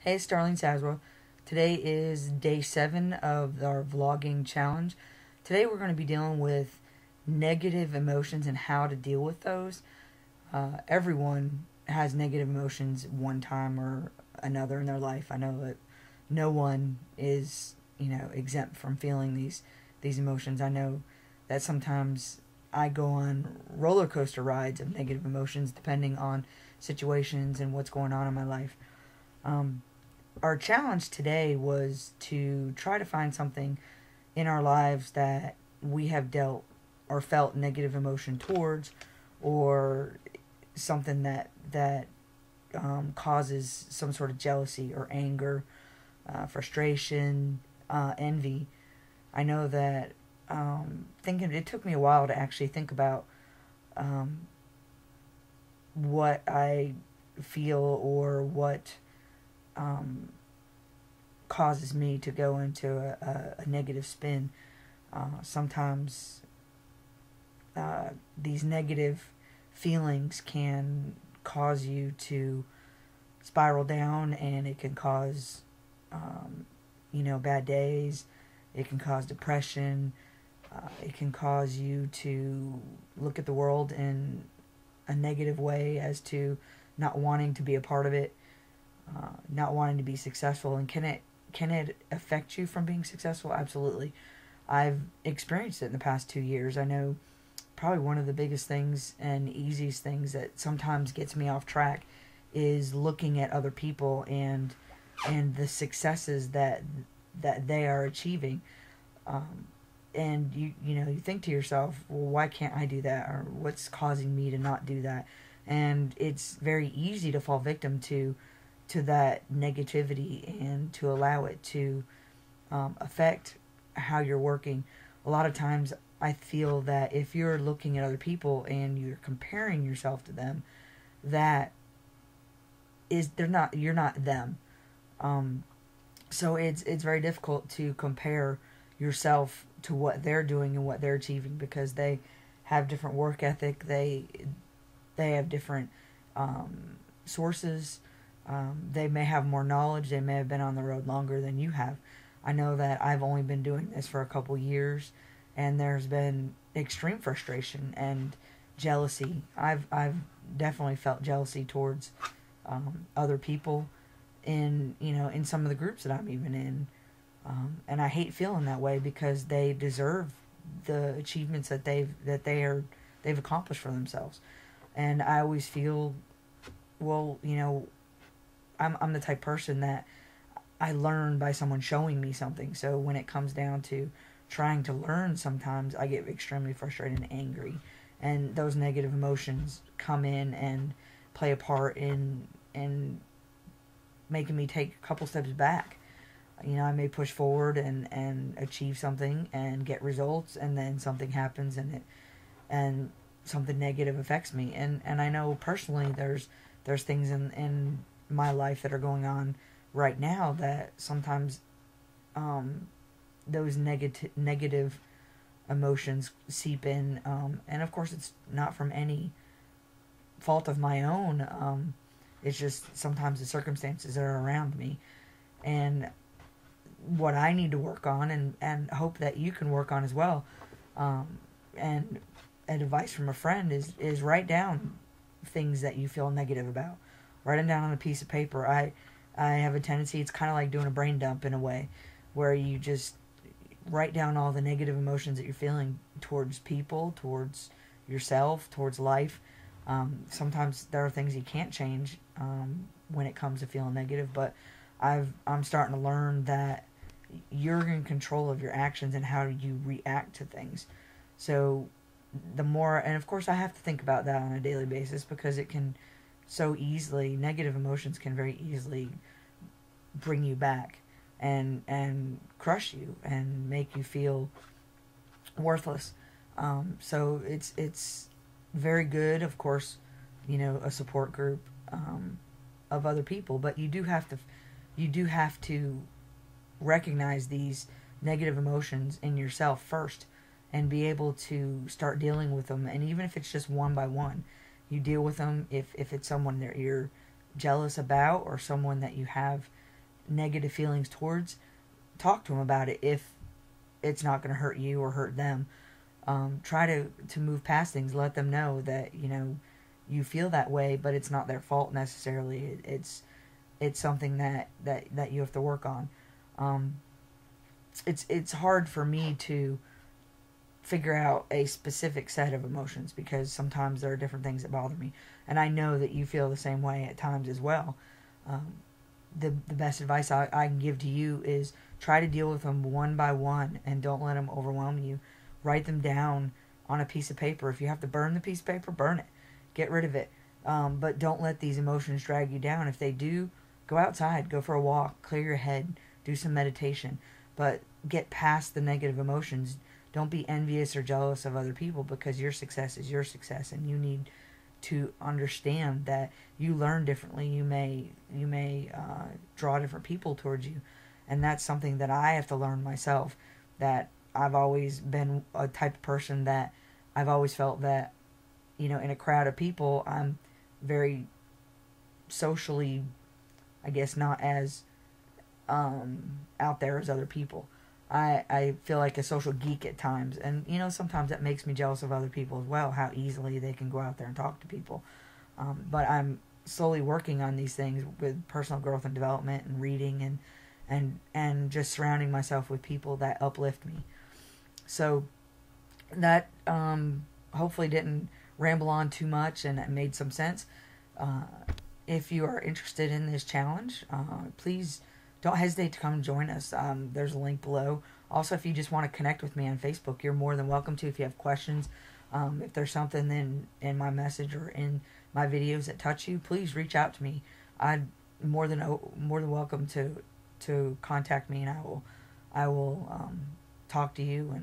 Hey, it's Darleen Saczawa. Today is day 7 of our vlogging challenge. Today we're going to be dealing with negative emotions and how to deal with those. Everyone has negative emotions one time or another in their life. I know that no one is, exempt from feeling these emotions. I know that sometimes I go on roller coaster rides of negative emotions depending on situations and what's going on in my life. Our challenge today was to try to find something in our lives that we have dealt or felt negative emotion towards, or something that causes some sort of jealousy or anger, frustration, envy. I know that thinking it took me a while to actually think about what I feel or what causes me to go into a negative spin. Sometimes these negative feelings can cause you to spiral down, and it can cause, bad days. It can cause depression. It can cause you to look at the world in a negative way, as to not wanting to be a part of it. Not wanting to be successful. And can it affect you from being successful? Absolutely. I've experienced it in the past 2 years. I know probably one of the biggest things and easiest things that sometimes gets me off track is looking at other people and the successes that they are achieving. And you think to yourself, well, why can't I do that? Or what's causing me to not do that? And it's very easy to fall victim to that negativity and to allow it to affect how you're working. A lot of times I feel that if you're looking at other people and you're comparing yourself to them, you're not them. So it's very difficult to compare yourself to what they're doing and what they're achieving, because they have different work ethic. They have different sources. They may have more knowledge. They may have been on the road longer than you have. I know that I've only been doing this for a couple years, and there's been extreme frustration and jealousy. I've definitely felt jealousy towards other people in some of the groups that I'm even in, and I hate feeling that way, because they deserve the achievements that they've accomplished for themselves. And I always feel, well, I'm the type person that I learn by someone showing me something. So when it comes down to trying to learn, sometimes I get extremely frustrated and angry. And those negative emotions come in and play a part in making me take a couple steps back. I may push forward and achieve something and get results, and then something happens and something negative affects me. And I know personally there's things in my life that are going on right now that sometimes those negative emotions seep in, and of course it's not from any fault of my own. It's just sometimes the circumstances that are around me, and what I need to work on, and hope that you can work on as well. And advice from a friend is write down things that you feel negative about. Write them down on a piece of paper. I have a tendency, it's kind of like doing a brain dump in a way, where you just write down all the negative emotions that you're feeling towards people, towards yourself, towards life. Sometimes there are things you can't change when it comes to feeling negative, but I'm starting to learn that you're in control of your actions and how you react to things. So the more, and of course I have to think about that on a daily basis, because it can so easily, negative emotions can very easily bring you back and crush you and make you feel worthless. So it's very good, of course, a support group of other people, but you do have to recognize these negative emotions in yourself first, and be able to start dealing with them. And even if it's just one by one, you deal with them. If it's someone that you're jealous about, or someone that you have negative feelings towards, talk to them about it if it's not going to hurt you or hurt them. Try to move past things. Let them know that, you know, you feel that way, but it's not their fault necessarily. It's something that you have to work on. It's hard for me to figure out a specific set of emotions because sometimes there are different things that bother me, and I know that you feel the same way at times as well. The best advice I can give to you is try to deal with them one by one and don't let them overwhelm you. Write them down on a piece of paper. If you have to burn the piece of paper, burn it. Get rid of it. But don't let these emotions drag you down. If they do, go outside, go for a walk, clear your head, do some meditation. But get past the negative emotions. Don't be envious or jealous of other people, because your success is your success, and you need to understand that you learn differently. You may draw different people towards you, and that's something that I have to learn myself. That I've always been a type of person that I've always felt that, you know, in a crowd of people, I'm very socially, I guess, not as out there as other people. I feel like a social geek at times, and, you know, sometimes that makes me jealous of other people as well, how easily they can go out there and talk to people. But I'm slowly working on these things with personal growth and development and reading and just surrounding myself with people that uplift me. So that hopefully didn't ramble on too much and it made some sense. If you are interested in this challenge, please don't hesitate to come and join us. There's a link below. Also, if you just want to connect with me on Facebook, you're more than welcome to. If you have questions, if there's something in my message or in my videos that touch you, please reach out to me. I'm more than welcome to contact me, and I will talk to you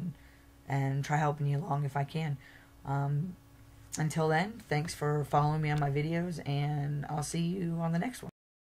and try helping you along if I can. Until then, thanks for following me on my videos, and I'll see you on the next one.